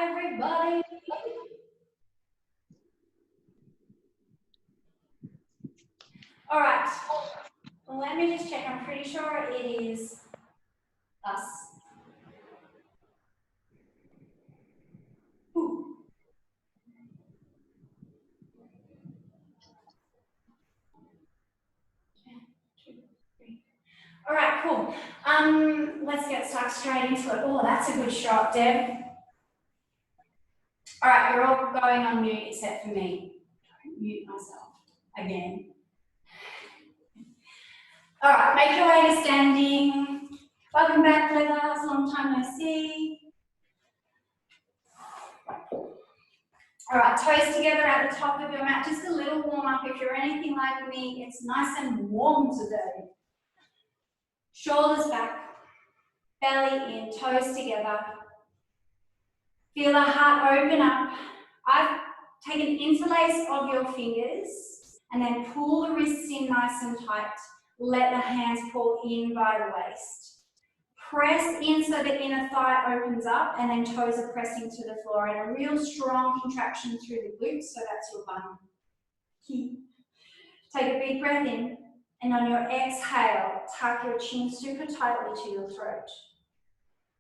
everybody. All right, let me just check. I'm pretty sure it is us. Ooh. All right, cool. Let's get stuck straight into it. Oh, that's a good shot, Deb. All right, you're all going on mute except for me. Don't mute myself again. All right, make your way to standing. Welcome back, Leathers. Long time no see. All right, toes together at the top of your mat. Just a little warm up. If you're anything like me, it's nice and warm today. Shoulders back, belly in, toes together. Feel the heart open up. I've taken interlace of your fingers and then pull the wrists in nice and tight. Let the hands pull in by the waist. Press in so the inner thigh opens up and then toes are pressing to the floor and a real strong contraction through the glutes, so that's your bum. Take a big breath in and on your exhale, tuck your chin super tightly to your throat.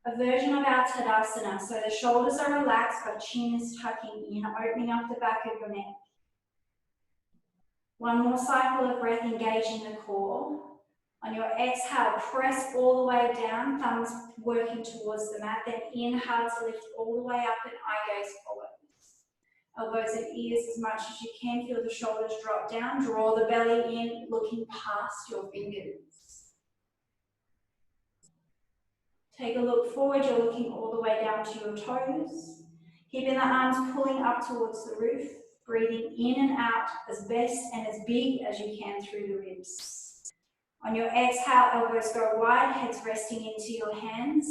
A version of our Tadasana, so the shoulders are relaxed but chin is tucking in, opening up the back of your neck. One more cycle of breath, engaging the core. On your exhale, press all the way down, thumbs working towards the mat, then inhale to lift all the way up and eye gaze forward. Elbows and ears as much as you can, feel the shoulders drop down, draw the belly in, looking past your fingers. Take a look forward, you're looking all the way down to your toes. Keeping the arms pulling up towards the roof, breathing in and out as best and as big as you can through the ribs. On your exhale, elbows go wide, heads resting into your hands.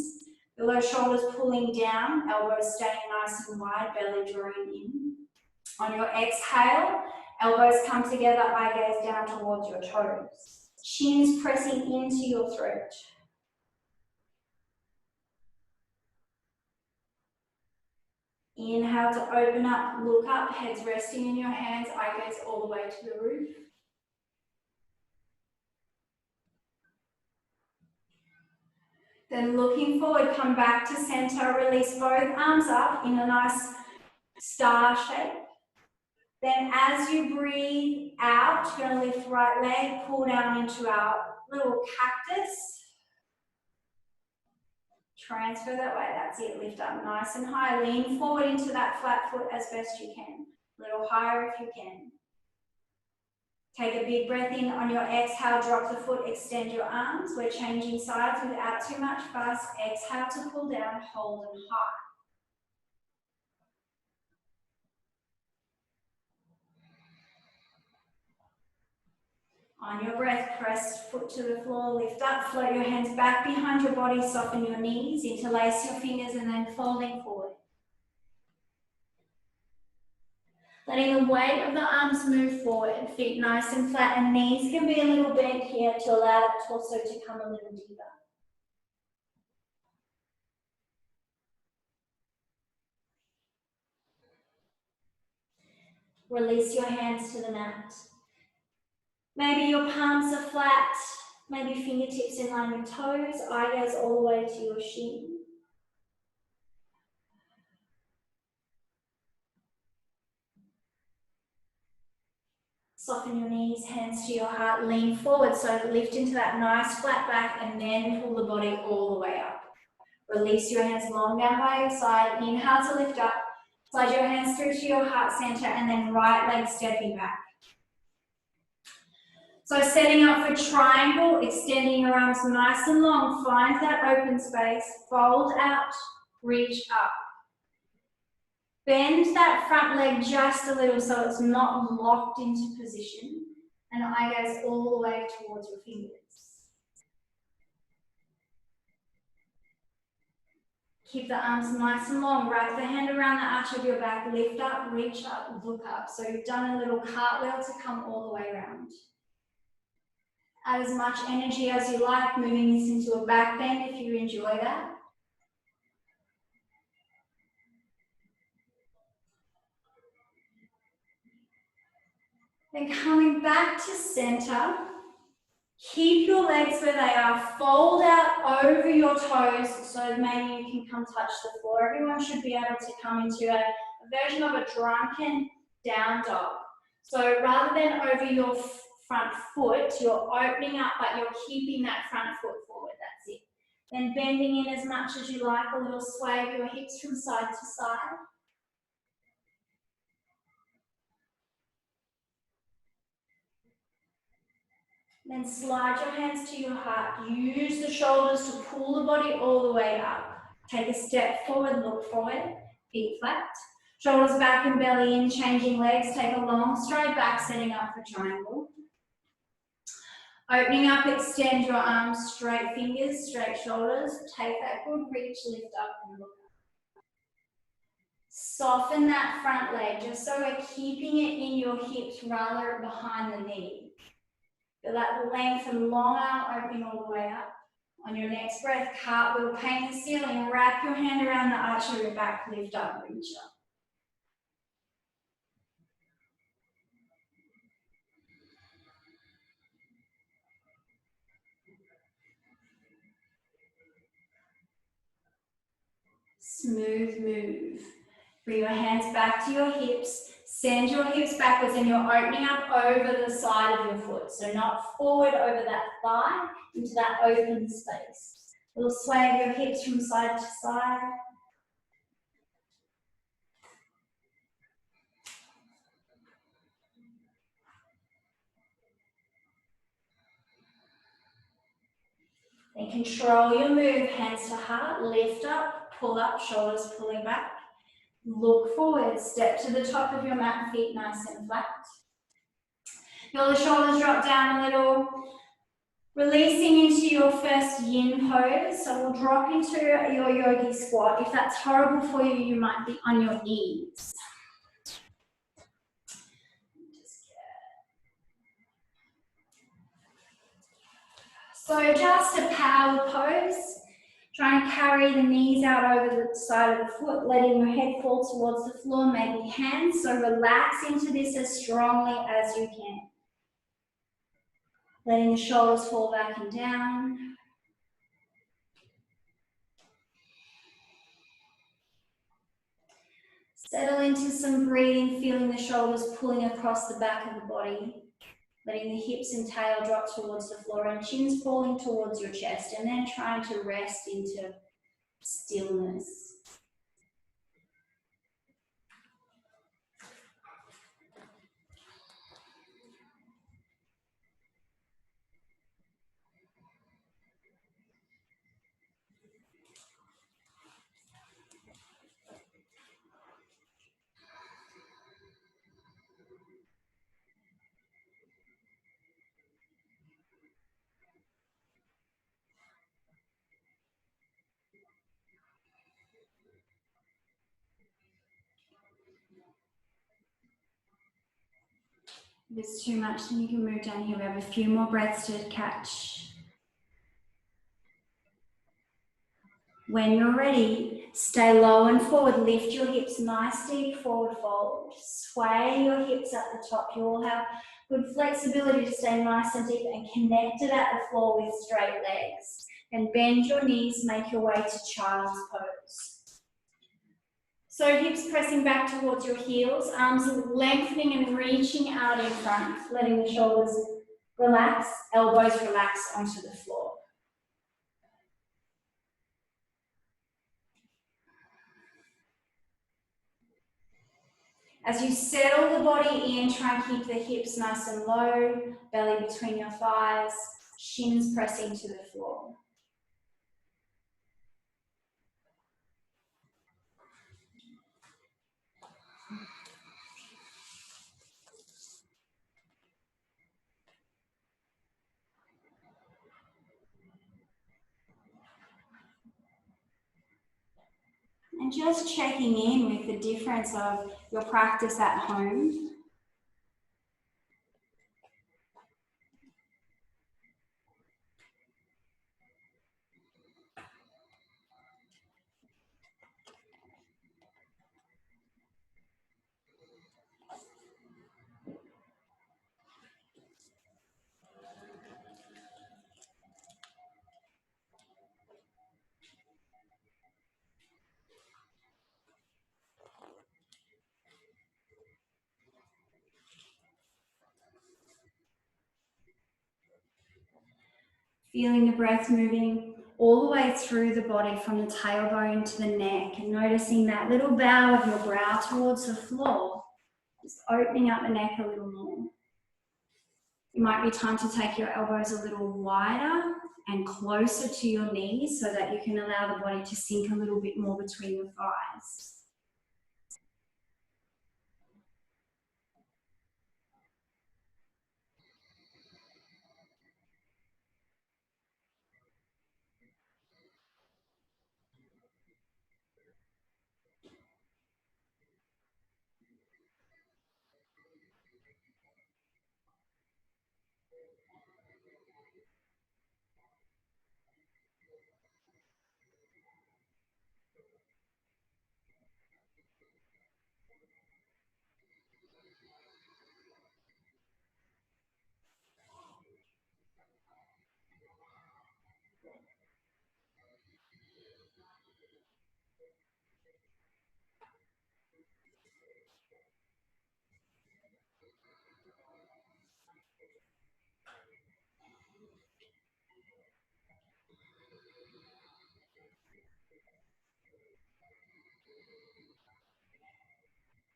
Below shoulders pulling down, elbows staying nice and wide, belly drawing in. On your exhale, elbows come together, eye gaze down towards your toes. Chins pressing into your throat. Inhale to open up, look up, heads resting in your hands, eye gaze all the way to the roof. Then looking forward, come back to center, release both arms up in a nice star shape. Then as you breathe out, you're going to lift right leg, pull down into our little cactus. Transfer that way, that's it, lift up nice and high. Lean forward into that flat foot as best you can. A little higher if you can. Take a big breath in. On your exhale, drop the foot, extend your arms. We're changing sides without too much fuss. Exhale to pull down, hold and high. On your breath, press foot to the floor, lift up, float your hands back behind your body, soften your knees, interlace your fingers and then folding forward. Letting the weight of the arms move forward, feet nice and flat and knees can be a little bent here to allow that torso to come a little deeper. Release your hands to the mat. Maybe your palms are flat, maybe fingertips in line with toes, eye gaze all the way to your shin. Soften your knees, hands to your heart, lean forward, so lift into that nice flat back and then pull the body all the way up. Release your hands long down by your side, inhale to lift up, slide your hands through to your heart center and then right leg stepping back. So setting up for triangle, extending your arms nice and long, find that open space, fold out, reach up. Bend that front leg just a little so it's not locked into position and eye gaze all the way towards your fingers. Keep the arms nice and long, wrap the hand around the arch of your back, lift up, reach up, look up. So you've done a little cartwheel to come all the way around. Add as much energy as you like, moving this into a back bend if you enjoy that. Then coming back to center, keep your legs where they are, fold out over your toes so maybe you can come touch the floor. Everyone should be able to come into a version of a drunken down dog. So rather than over your front foot, you're opening up but you're keeping that front foot forward, that's it. Then bending in as much as you like, a little sway of your hips from side to side. Then slide your hands to your heart. Use the shoulders to pull the body all the way up. Take a step forward, look forward, feet flat. Shoulders back and belly in, changing legs. Take a long stride back, setting up for triangle. Opening up, extend your arms, straight fingers, straight shoulders. Take that good reach, lift up and look up. Soften that front leg, just so we're keeping it in your hips rather behind the knee. Feel that length and long arm opening all the way up. On your next breath, cartwheel, paint the ceiling, wrap your hand around the arch of your back, lift up, reach up. Smooth move. Bring your hands back to your hips. Send your hips backwards and you're opening up over the side of your foot. So not forward over that thigh, into that open space. A little sway of your hips from side to side. Then control your move, hands to heart, lift up, pull up, shoulders pulling back. Look forward, step to the top of your mat, feet nice and flat. Feel the shoulders drop down a little. Releasing into your first yin pose. So we'll drop into your yogi squat. If that's horrible for you, you might be on your knees. So just a power pose. Try and carry the knees out over the side of the foot, letting your head fall towards the floor, maybe hands. So relax into this as strongly as you can. Letting the shoulders fall back and down. Settle into some breathing, feeling the shoulders pulling across the back of the body. Letting the hips and tail drop towards the floor and chins falling towards your chest, and then trying to rest into stillness. If it's too much, then you can move down here. We have a few more breaths to catch. When you're ready, stay low and forward. Lift your hips, nice deep forward fold. Sway your hips at the top. You will have good flexibility to stay nice and deep and connected at the floor with straight legs. And bend your knees, make your way to child's pose. So hips pressing back towards your heels, arms lengthening and reaching out in front, letting the shoulders relax, elbows relax onto the floor. As you settle the body in, try and keep the hips nice and low, belly between your thighs, shins pressing to the floor. And just checking in with the difference of your practice at home. Feeling the breath moving all the way through the body from the tailbone to the neck, and noticing that little bow of your brow towards the floor, just opening up the neck a little more. It might be time to take your elbows a little wider and closer to your knees so that you can allow the body to sink a little bit more between your thighs.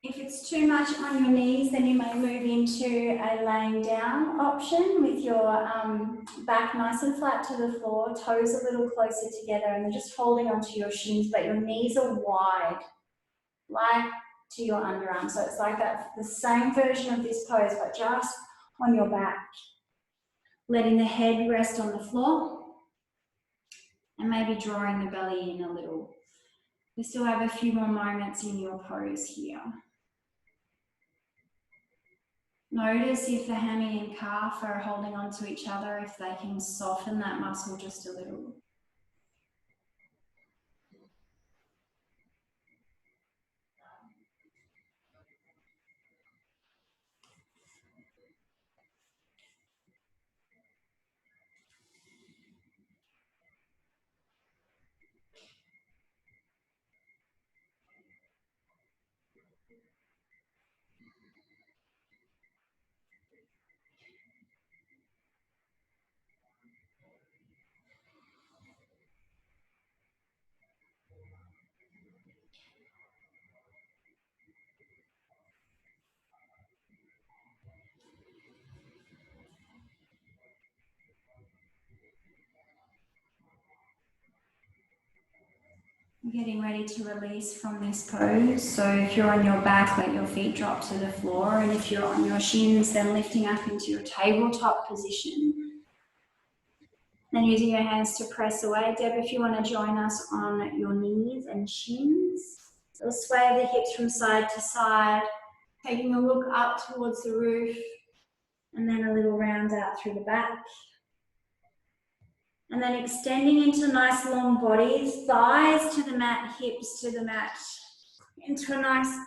If it's too much on your knees, then you may move into a laying down option with your back nice and flat to the floor, toes a little closer together, and then just holding onto your shins, but your knees are wide, like to your underarm. So it's like that, the same version of this pose, but just on your back. Letting the head rest on the floor, and maybe drawing the belly in a little. We still have a few more moments in your pose here. Notice if the hammy and calf are holding onto each other, if they can soften that muscle just a little. Getting ready to release from this pose. So if you're on your back, let your feet drop to the floor. And if you're on your shins, then lifting up into your tabletop position. And using your hands to press away. Deb, if you want to join us on your knees and shins. So sway the hips from side to side, taking a look up towards the roof, and then a little round out through the back. And then extending into nice long bodies, thighs to the mat, hips to the mat, into a nice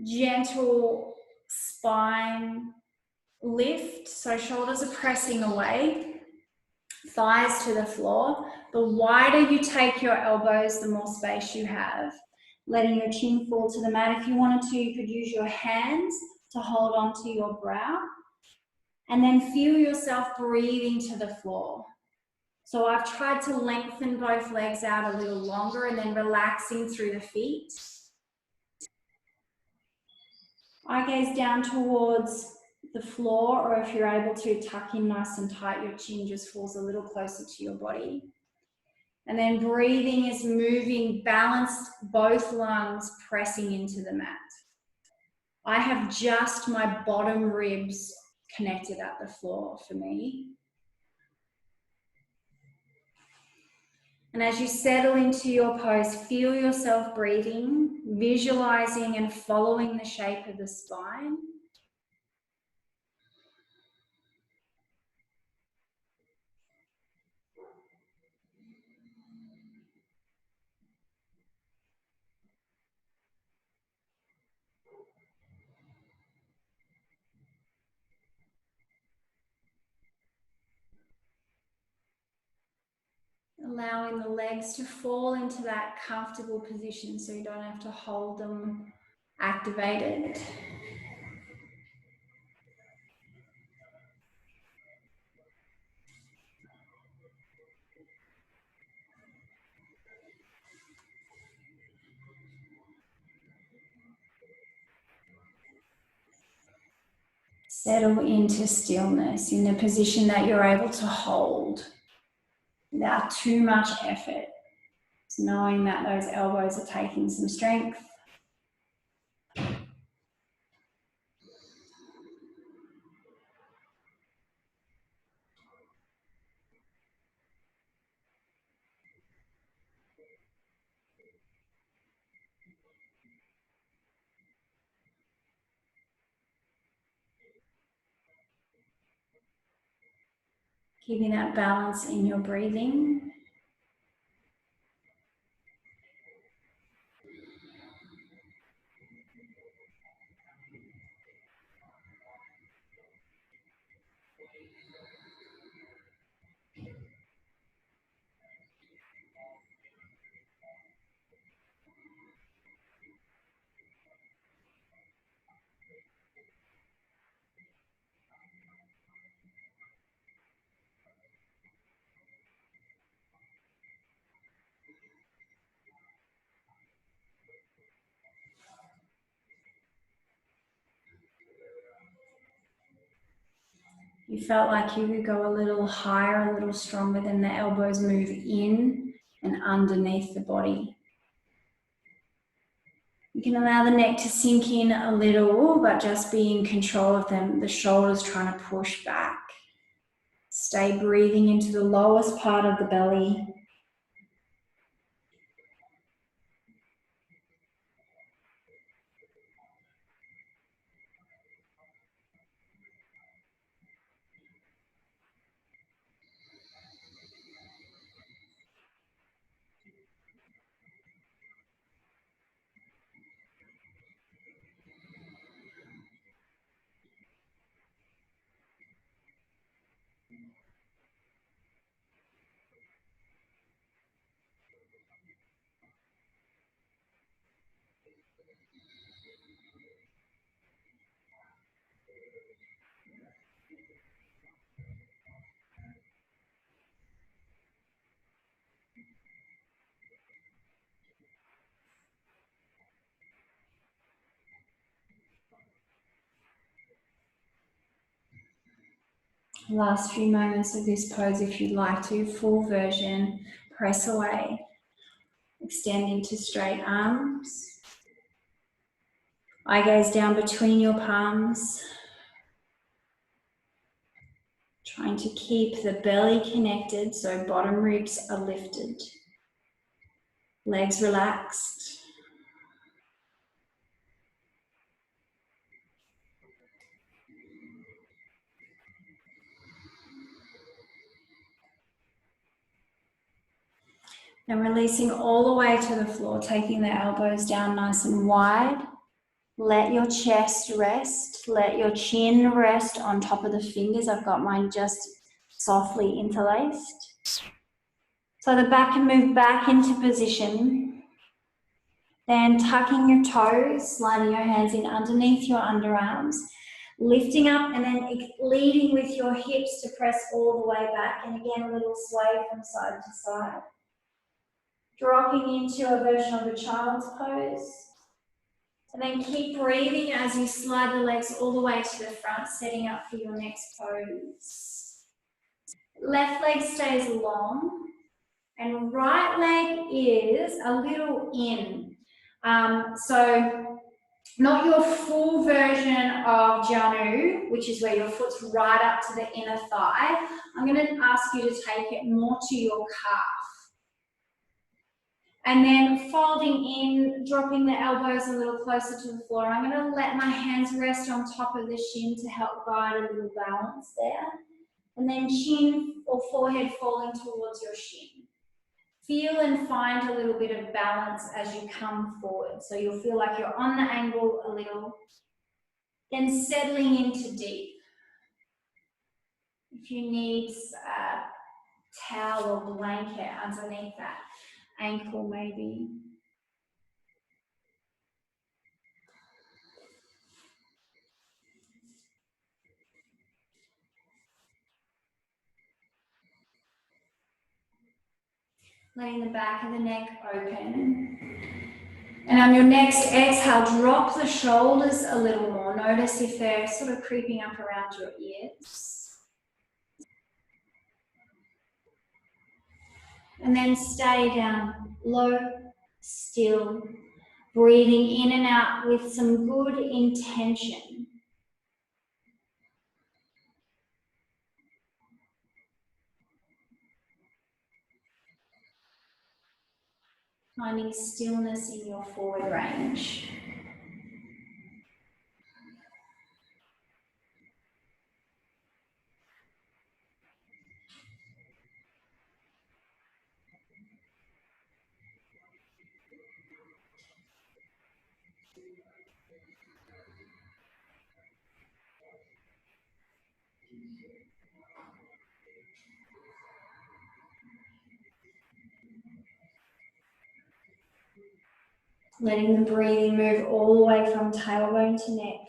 gentle spine lift. So shoulders are pressing away, thighs to the floor. The wider you take your elbows, the more space you have. Letting your chin fall to the mat. If you wanted to, you could use your hands to hold onto your brow. And then feel yourself breathing to the floor. So I've tried to lengthen both legs out a little longer and then relaxing through the feet. Eye gaze down towards the floor, or if you're able to, tuck in nice and tight. Your chin just falls a little closer to your body. And then breathing is moving, balanced, both lungs pressing into the mat. I have just my bottom ribs connected at the floor for me. And as you settle into your pose, feel yourself breathing, visualizing and following the shape of the spine. Allowing the legs to fall into that comfortable position so you don't have to hold them activated. Settle into stillness in a position that you're able to hold without too much effort. Just knowing that those elbows are taking some strength. Keeping that balance in your breathing. You felt like you could go a little higher, a little stronger, than the elbows move in and underneath the body. You can allow the neck to sink in a little, but just be in control of them. The shoulders trying to push back. Stay breathing into the lowest part of the belly. Last few moments of this pose, if you'd like to, full version, press away. Extend into straight arms. Eye gaze down between your palms. Trying to keep the belly connected so bottom ribs are lifted. Legs relaxed. And releasing all the way to the floor, taking the elbows down nice and wide. Let your chest rest. Let your chin rest on top of the fingers. I've got mine just softly interlaced. So the back can move back into position. Then tucking your toes, sliding your hands in underneath your underarms. Lifting up and then leading with your hips to press all the way back. And again, a little sway from side to side. Dropping into a version of a child's pose. And then keep breathing as you slide the legs all the way to the front, setting up for your next pose. Left leg stays long, and right leg is a little in. So not your full version of Janu, which is where your foot's right up to the inner thigh. I'm going to ask you to take it more to your calf. And then folding in, dropping the elbows a little closer to the floor. I'm going to let my hands rest on top of the shin to help guide a little balance there. And then chin or forehead falling towards your shin. Feel and find a little bit of balance as you come forward. So you'll feel like you're on the angle a little. Then settling into deep. If you need a towel or blanket underneath that ankle maybe. Letting the back of the neck open. And on your next exhale, drop the shoulders a little more. Notice if they're sort of creeping up around your ears. And then stay down low, still, breathing in and out with some good intention. Finding stillness in your forward range. Letting the breathing move all the way from tailbone to neck.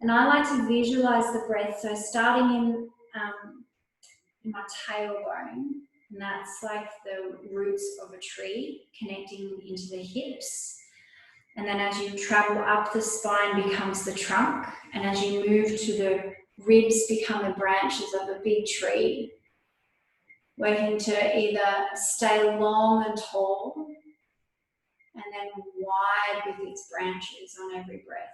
And I like to visualize the breath, so starting in my tailbone, and that's like the roots of a tree connecting into the hips. And then as you travel up the spine becomes the trunk, and as you move to the ribs become the branches of a big tree, working to either stay long and tall and then wide with its branches on every breath.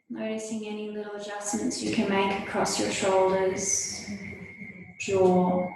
Noticing any little adjustments you can make across your shoulders, jaw.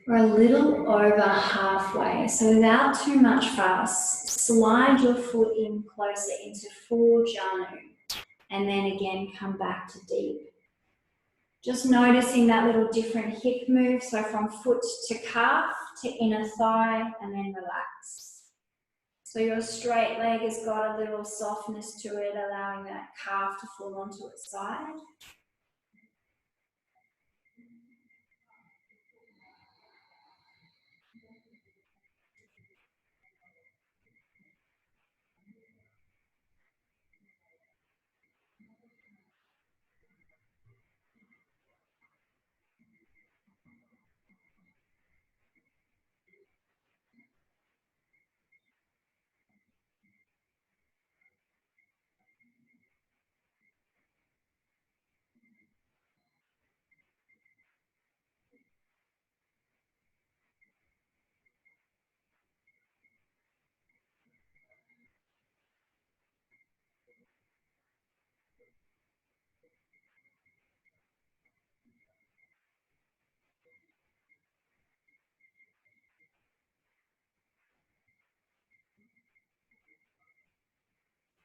We're a little over halfway, so without too much fuss, slide your foot in closer into full janu, and then again come back to deep. Just noticing that little different hip move, so from foot to calf to inner thigh, and then relax. So your straight leg has got a little softness to it, allowing that calf to fall onto its side.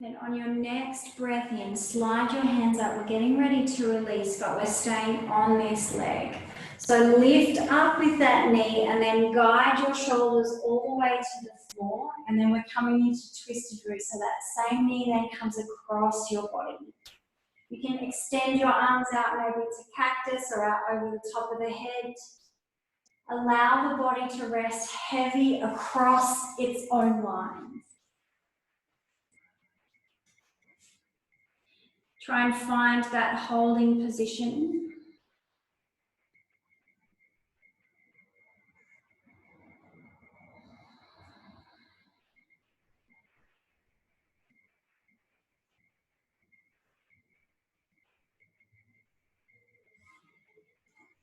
Then on your next breath in, slide your hands up. We're getting ready to release, but we're staying on this leg. So lift up with that knee and then guide your shoulders all the way to the floor. And then we're coming into twisted root. So that same knee then comes across your body. You can extend your arms out maybe to cactus or out over the top of the head. Allow the body to rest heavy across its own lines. Try and find that holding position.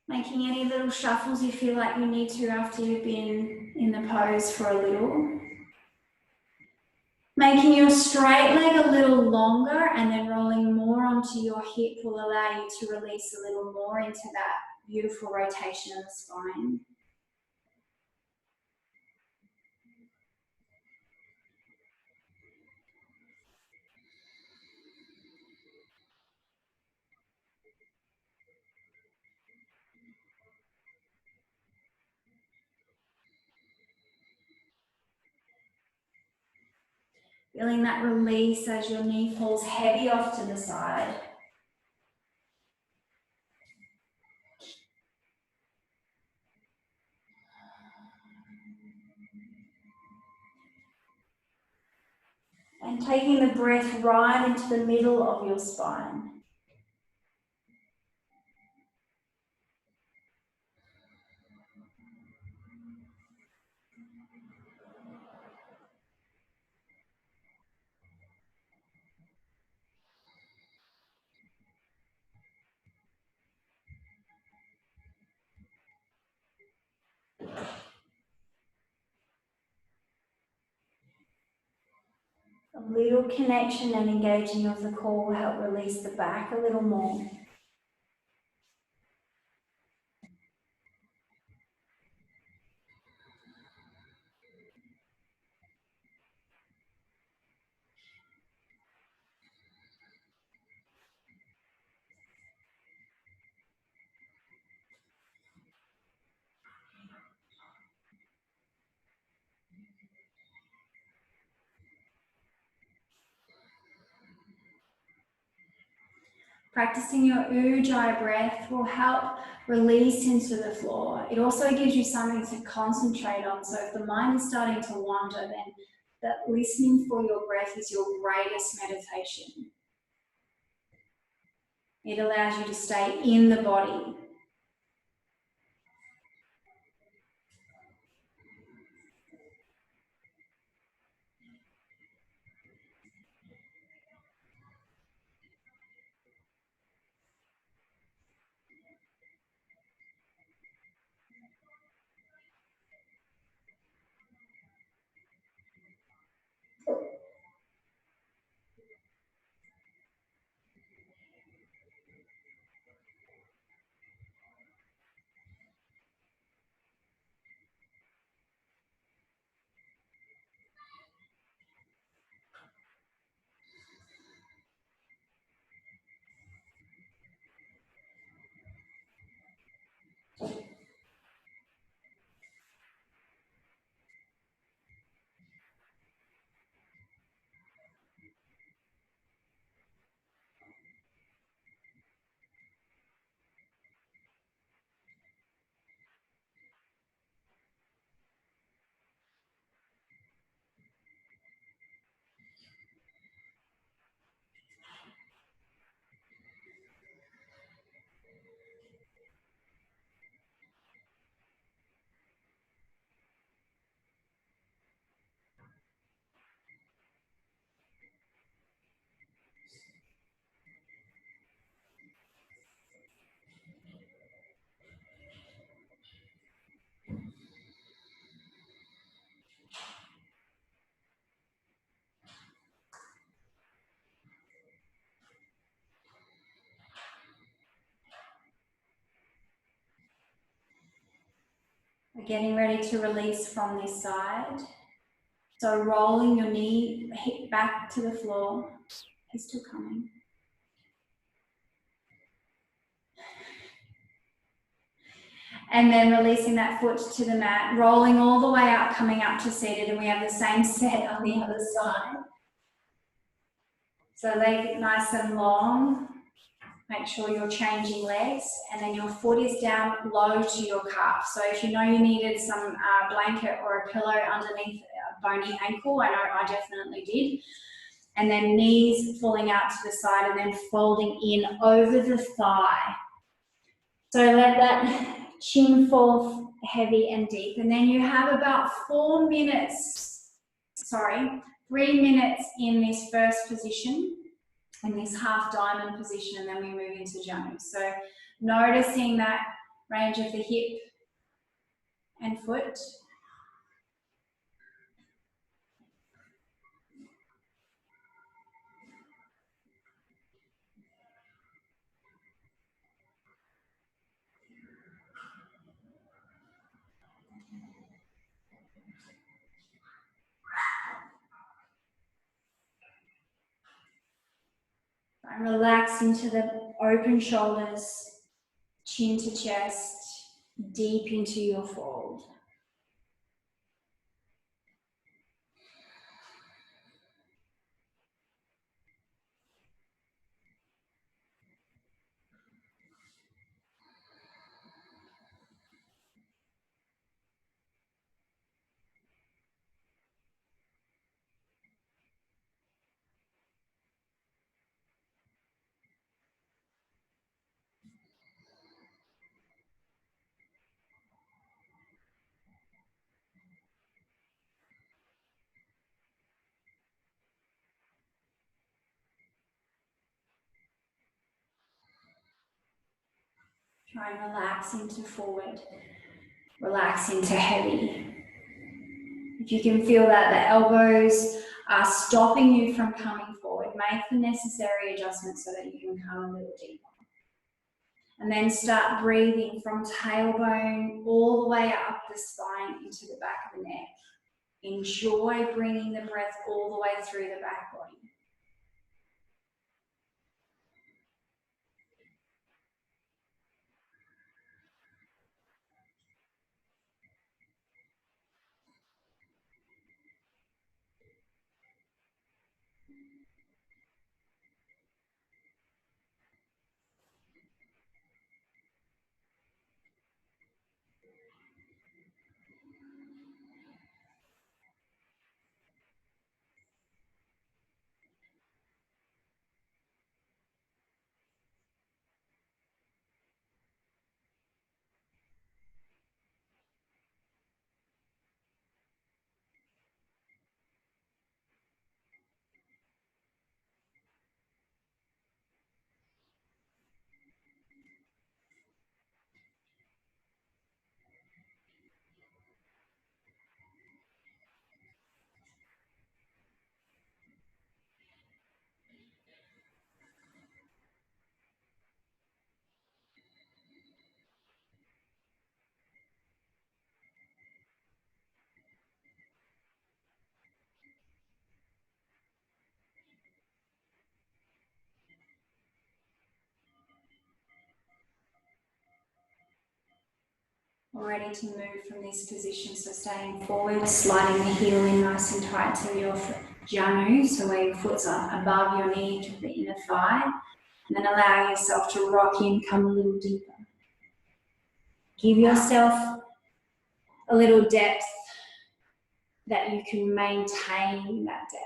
Making any little shuffles you feel like you need to after you've been in the pose for a little. Making your straight leg a little longer and then rolling more onto your hip will allow you to release a little more into that beautiful rotation of the spine. Feeling that release as your knee falls heavy off to the side. And taking the breath right into the middle of your spine. A little connection and engaging of the core will help release the back a little more. Practicing your Ujjayi breath will help release into the floor. It also gives you something to concentrate on. So if the mind is starting to wander, then that listening for your breath is your greatest meditation. It allows you to stay in the body. We're getting ready to release from this side. So rolling your knee hip back to the floor. He's still coming. And then releasing that foot to the mat, rolling all the way up, coming up to seated, and we have the same set on the other side. So leg nice and long. Make sure you're changing legs, and then your foot is down low to your calf. So if you know you needed some blanket or a pillow underneath a bony ankle, I know I definitely did. And then knees falling out to the side and then folding in over the thigh. So let that chin fall heavy and deep. And then you have about 3 minutes in this first position, in this half diamond position, and then we move into Janu. So noticing that range of the hip and foot. And relax into the open shoulders, chin to chest, deep into your fold. Try and relax into forward, relax into heavy. If you can feel that the elbows are stopping you from coming forward, make the necessary adjustments so that you can come a little deeper. And then start breathing from tailbone all the way up the spine into the back of the neck. Enjoy bringing the breath all the way through the back body. Ready to move from this position, so staying forward, sliding the heel in nice and tight to your janu, so where your foot's above your knee to the inner thigh, and then allow yourself to rock in, come a little deeper. Give yourself a little depth that you can maintain that depth.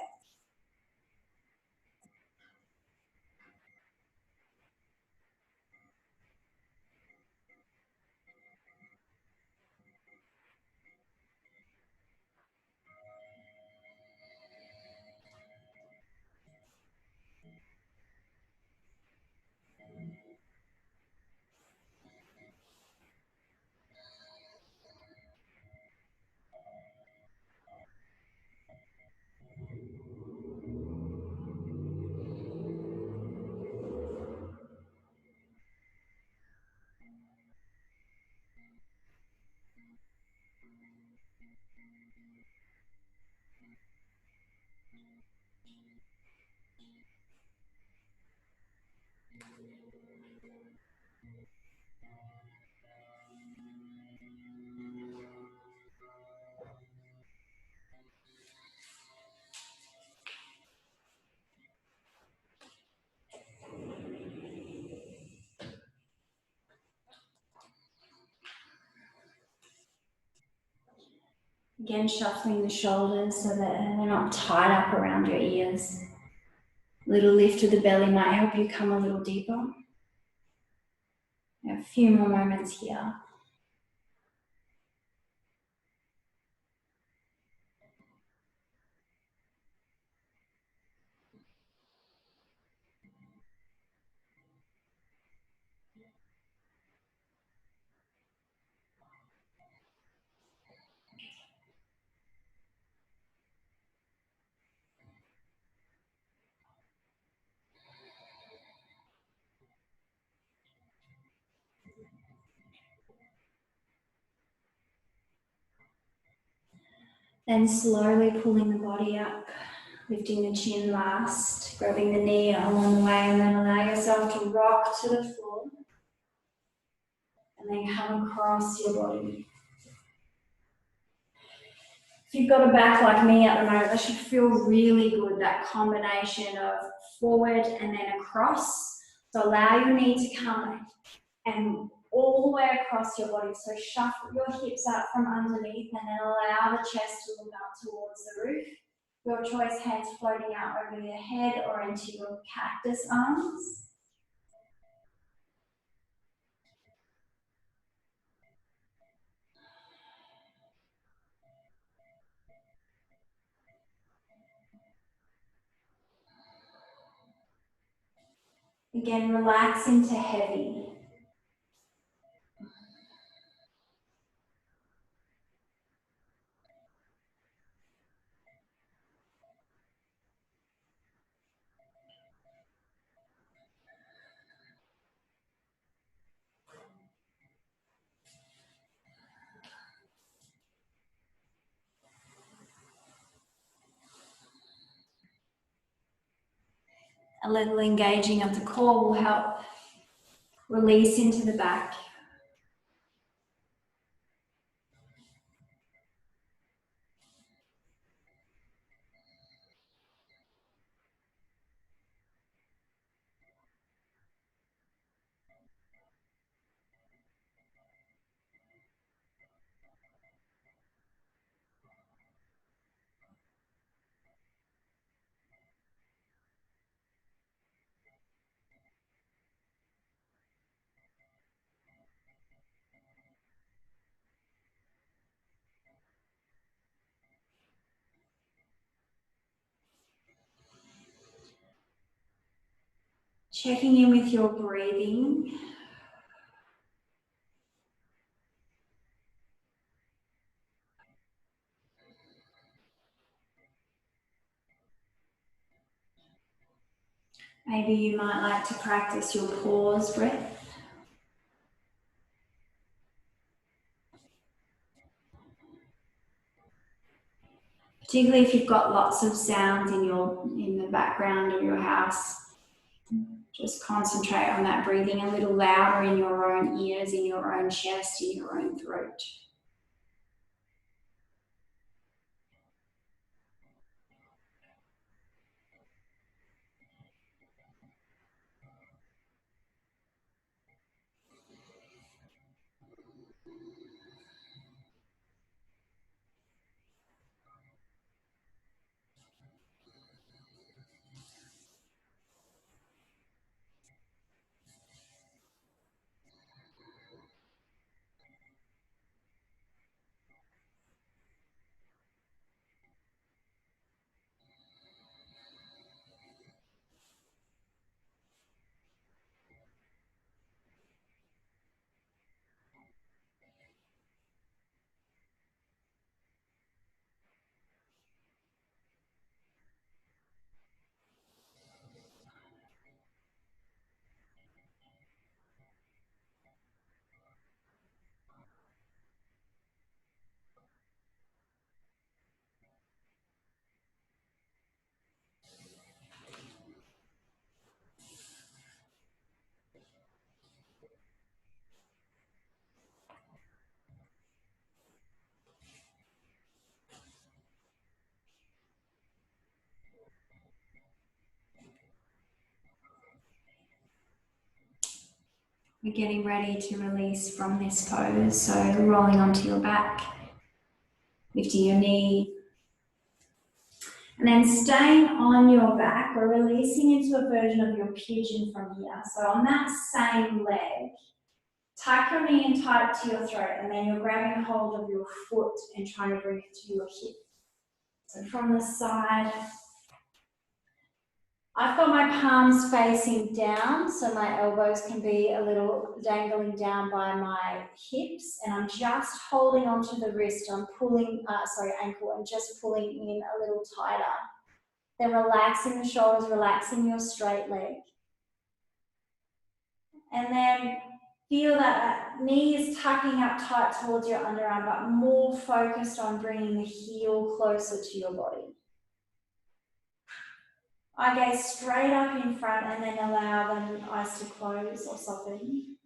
Again, shuffling the shoulders so that they're not tied up around your ears. A little lift of the belly might help you come a little deeper. A few more moments here. Then slowly pulling the body up, lifting the chin last, grabbing the knee along the way, and then allow yourself to rock to the floor. And then come across your body. If you've got a back like me at the moment, that should feel really good, that combination of forward and then across. So allow your knee to come and all the way across your body. So shuffle your hips out from underneath and then allow the chest to look up towards the roof. Your choice, hands floating out over your head or into your cactus arms. Again, relax into heavy. A little engaging of the core will help release into the back. Checking in with your breathing. Maybe you might like to practice your pause breath. Particularly if you've got lots of sounds in the background of your house. Just concentrate on that breathing a little louder in your own ears, in your own chest, in your own throat. We're getting ready to release from this pose, so rolling onto your back, lifting your knee, and then staying on your back, we're releasing into a version of your pigeon from here. So on that same leg, tuck your knee in tight to your throat, and then you're grabbing hold of your foot and trying to bring it to your hip. So from the side, I've got my palms facing down, so my elbows can be a little dangling down by my hips, and I'm just holding onto the wrist. I'm pulling, ankle, and just pulling in a little tighter. Then relaxing the shoulders, relaxing your straight leg. And then feel that knee is tucking up tight towards your underarm, but more focused on bringing the heel closer to your body. I gaze straight up in front and then allow the eyes to close or soften.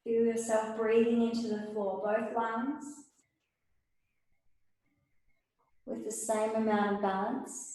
Feel yourself breathing into the floor, both lungs, with the same amount of balance.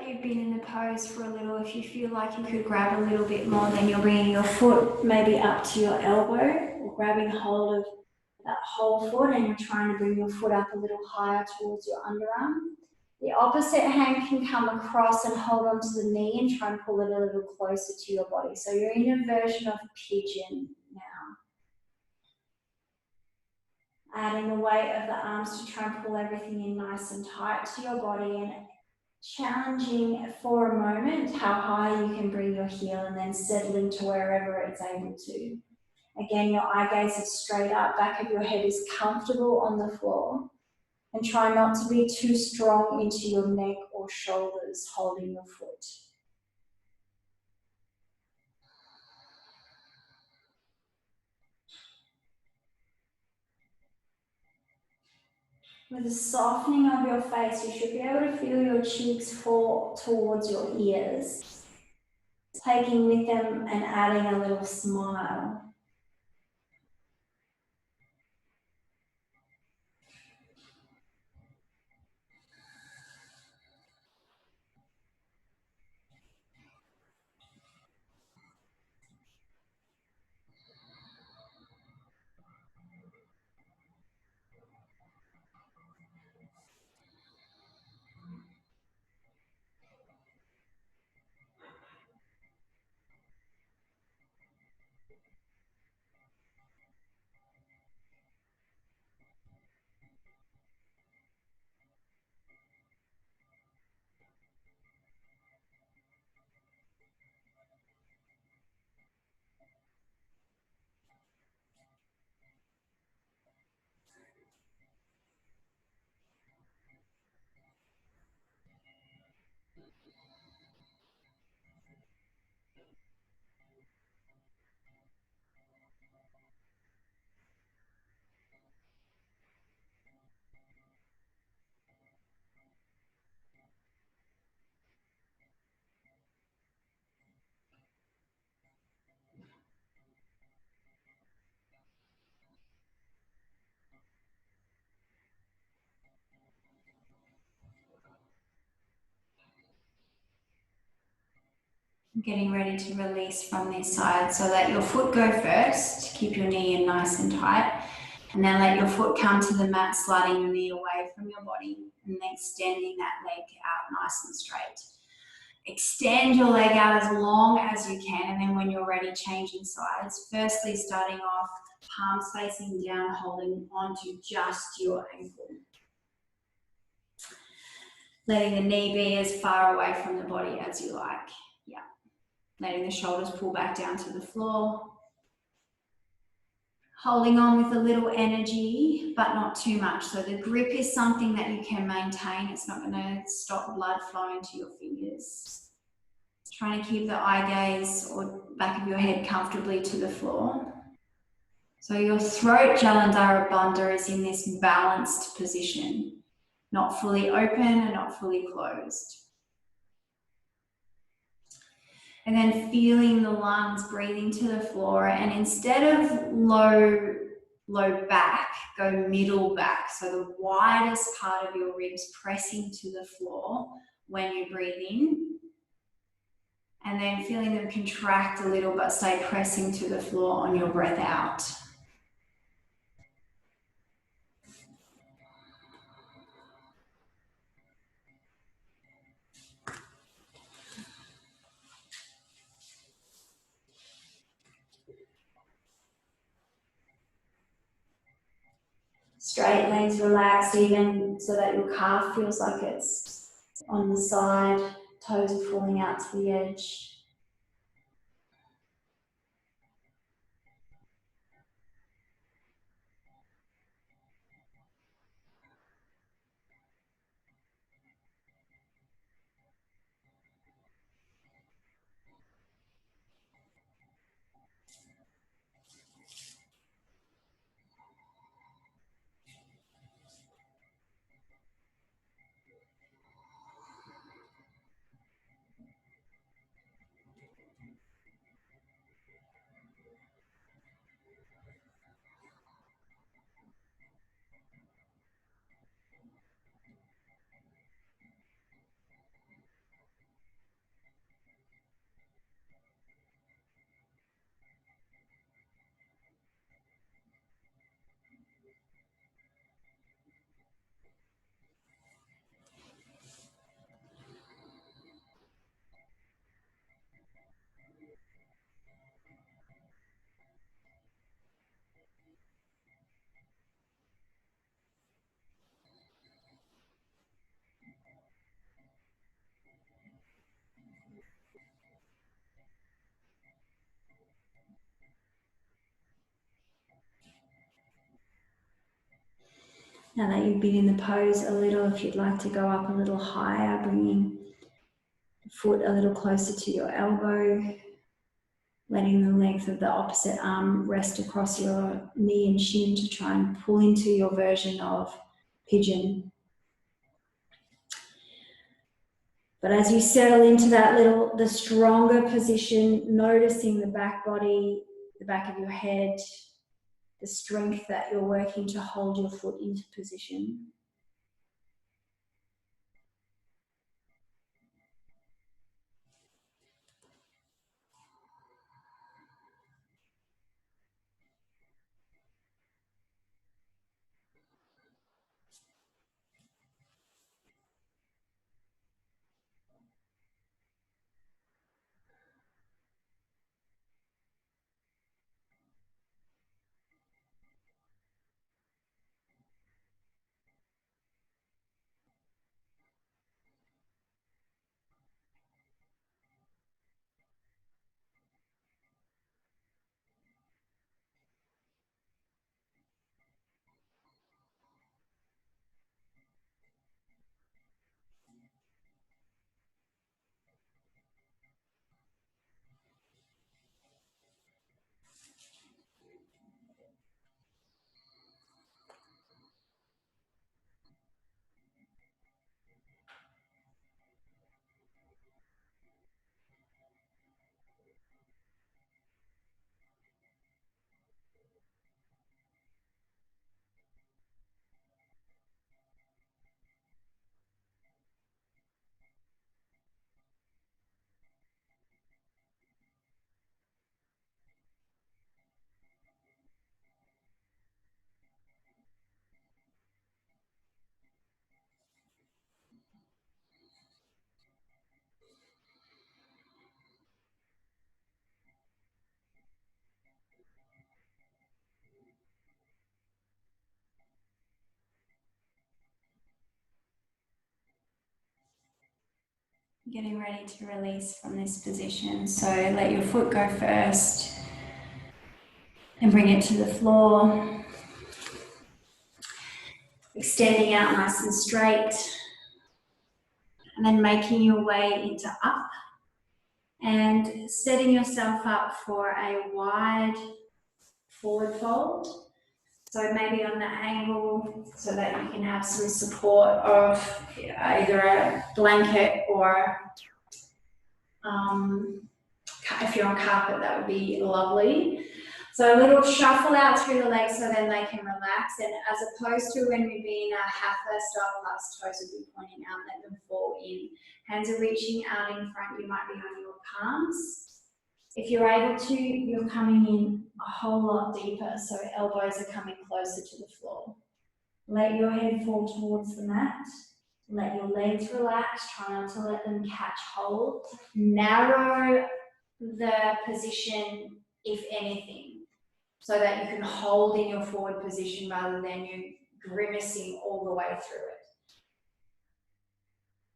you've been in the pose for a little, if you feel like you could grab a little bit more, then you're bringing your foot maybe up to your elbow or grabbing hold of that whole foot, and you're trying to bring your foot up a little higher towards your underarm. The opposite hand can come across and hold onto the knee and try and pull it a little closer to your body. So you're in a version of pigeon now. Adding the weight of the arms to try and pull everything in nice and tight to your body, and challenging for a moment how high you can bring your heel and then settling to wherever it's able to. Again, your eye gaze is straight up, back of your head is comfortable on the floor, and try not to be too strong into your neck or shoulders holding your foot. With a softening of your face, you should be able to feel your cheeks fall towards your ears, taking with them and adding a little smile. Getting ready to release from this side, so let your foot go first, keep your knee in nice and tight, and then let your foot come to the mat, sliding your knee away from your body and then extending that leg out nice and straight. Extend your leg out as long as you can, and then when you're ready, changing sides. Firstly, starting off palms facing down, holding onto just your ankle. Letting the knee be as far away from the body as you like. Yeah. Letting the shoulders pull back down to the floor. Holding on with a little energy, but not too much. So the grip is something that you can maintain. It's not going to stop blood flowing to your fingers. Trying to keep the eye gaze or back of your head comfortably to the floor. So your throat, Jalandhara Bandha, is in this balanced position. Not fully open and not fully closed. And then feeling the lungs, breathing to the floor, and instead of low back, go middle back. So the widest part of your ribs pressing to the floor when you breathe in. And then feeling them contract a little but stay pressing to the floor on your breath out. Straight legs relax, even so that your calf feels like it's on the side, toes are falling out to the edge. Now that you've been in the pose a little, if you'd like to go up a little higher, bringing the foot a little closer to your elbow, letting the length of the opposite arm rest across your knee and shin to try and pull into your version of pigeon. But as you settle into that the stronger position, noticing the back body, the back of your head, the strength that you're working to hold your foot into position. Getting ready to release from this position. So let your foot go first and bring it to the floor. Extending out nice and straight. And then making your way into up and setting yourself up for a wide forward fold. So maybe on the angle so that you can have some support of either a blanket or if you're on carpet, that would be lovely. So a little shuffle out through the legs so then they can relax. And as opposed to when we've been half style plus, toes would be pointing out, let them fall in. Hands are reaching out in front. You might be on your palms. If you're able to, you're coming in a whole lot deeper. So elbows are coming closer to the floor. Let your head fall towards the mat. Let your legs relax. Try not to let them catch hold. Narrow the position, if anything, so that you can hold in your forward position rather than you grimacing all the way through it.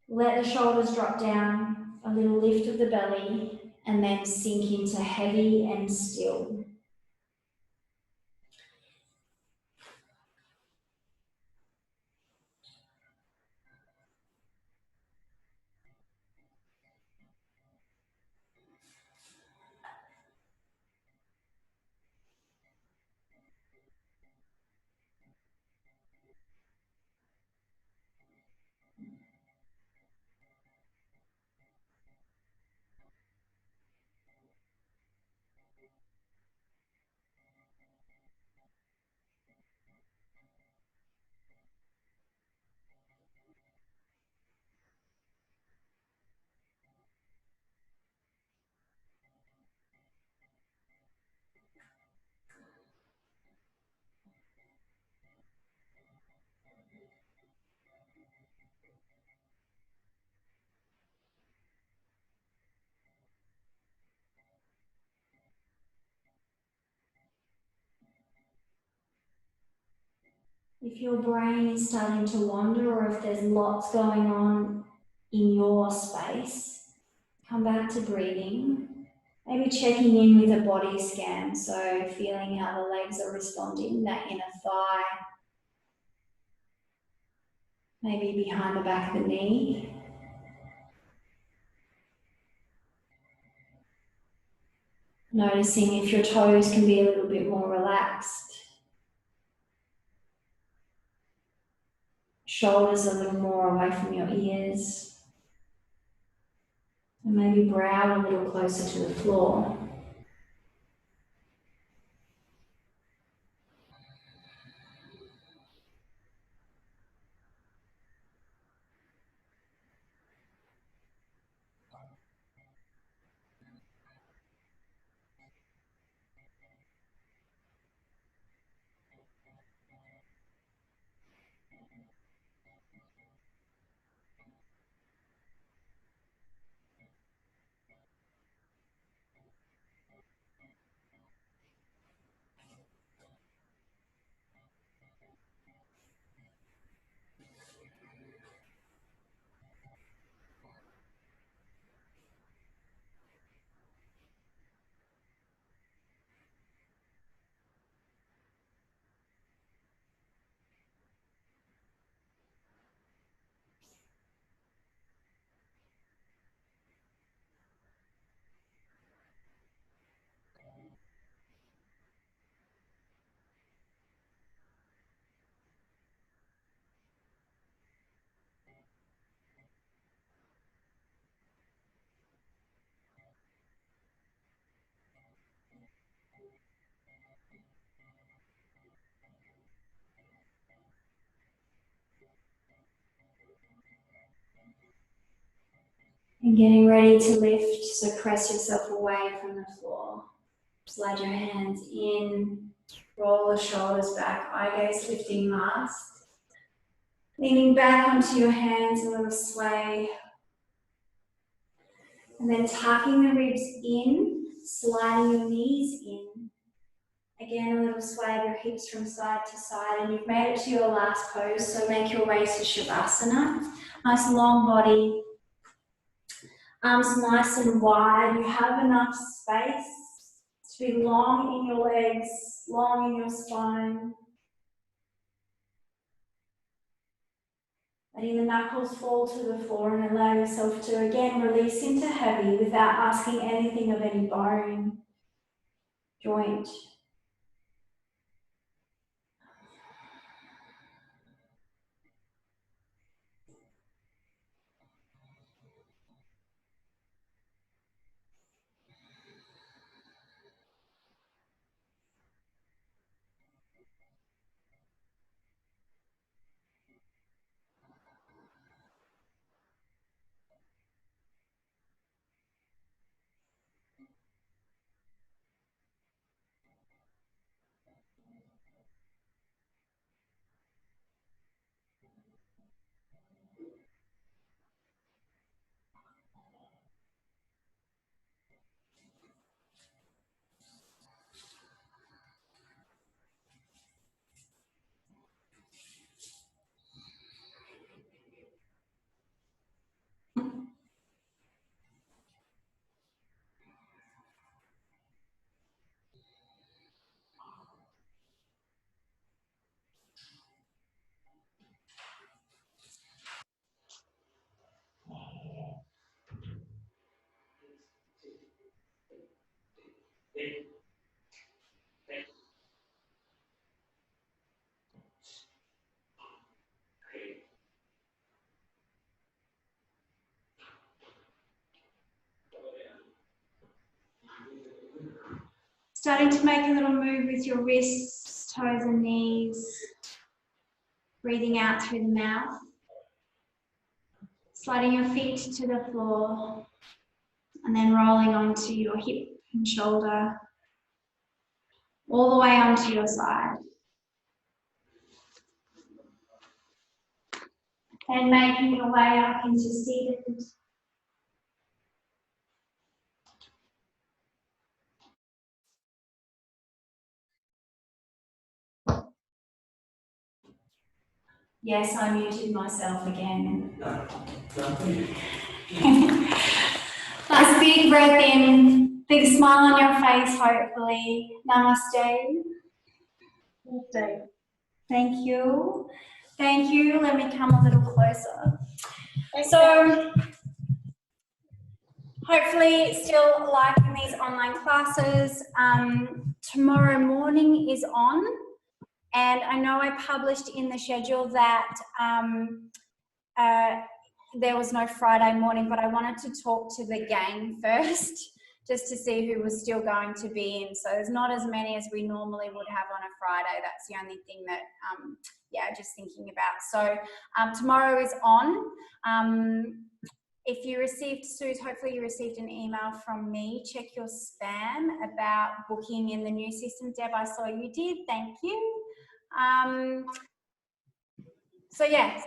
Let the shoulders drop down, a little lift of the belly, and then sink into heavy and still. If your brain is starting to wander or if there's lots going on in your space, come back to breathing. Maybe checking in with a body scan, so feeling how the legs are responding, that inner thigh, maybe behind the back of the knee. Noticing if your toes can be a little bit more relaxed. Shoulders a little more away from your ears. And maybe brow a little closer to the floor. And getting ready to lift, so press yourself away from the floor. Slide your hands in, roll the shoulders back, eye gaze lifting last. Leaning back onto your hands, a little sway. And then tucking the ribs in, sliding your knees in. Again, a little sway of your hips from side to side, and you've made it to your last pose, so make your way to Shavasana. Nice long body. Arms nice and wide. You have enough space to be long in your legs, long in your spine. Letting the knuckles fall to the floor and allow yourself to again release into heavy without asking anything of any bone, joint. Starting to make a little move with your wrists, toes and knees. Breathing out through the mouth. Sliding your feet to the floor and then rolling onto your hip and shoulder, all the way onto your side. And making your way up into seated. Yes, I muted myself again. Nice big breath in, big smile on your face, hopefully. Namaste. Thank you. Thank you. Let me come a little closer. Thanks, So, hopefully still liking these online classes. Tomorrow morning is on, and I know I published in the schedule that there was no Friday morning, but I wanted to talk to the gang first just to see who was still going to be in. So there's not as many as we normally would have on a Friday. That's the only thing that, yeah, just thinking about. So tomorrow is on. If you received, Suze, hopefully you received an email from me. Check your spam about booking in the new system. Deb, I saw you did. Thank you. So yeah,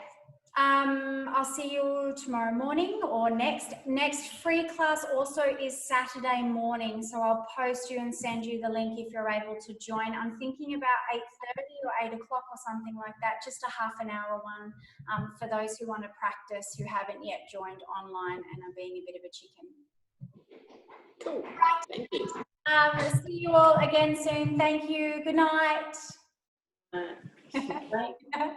I'll see you tomorrow morning or next. Next free class also is Saturday morning. So I'll post you and send you the link if you're able to join. I'm thinking about 8:30 or 8 o'clock or something like that. Just a half an hour one for those who want to practice, who haven't yet joined online and are being a bit of a chicken. Cool. Right. Thank you. See you all again soon. Thank you. Good night. Bye.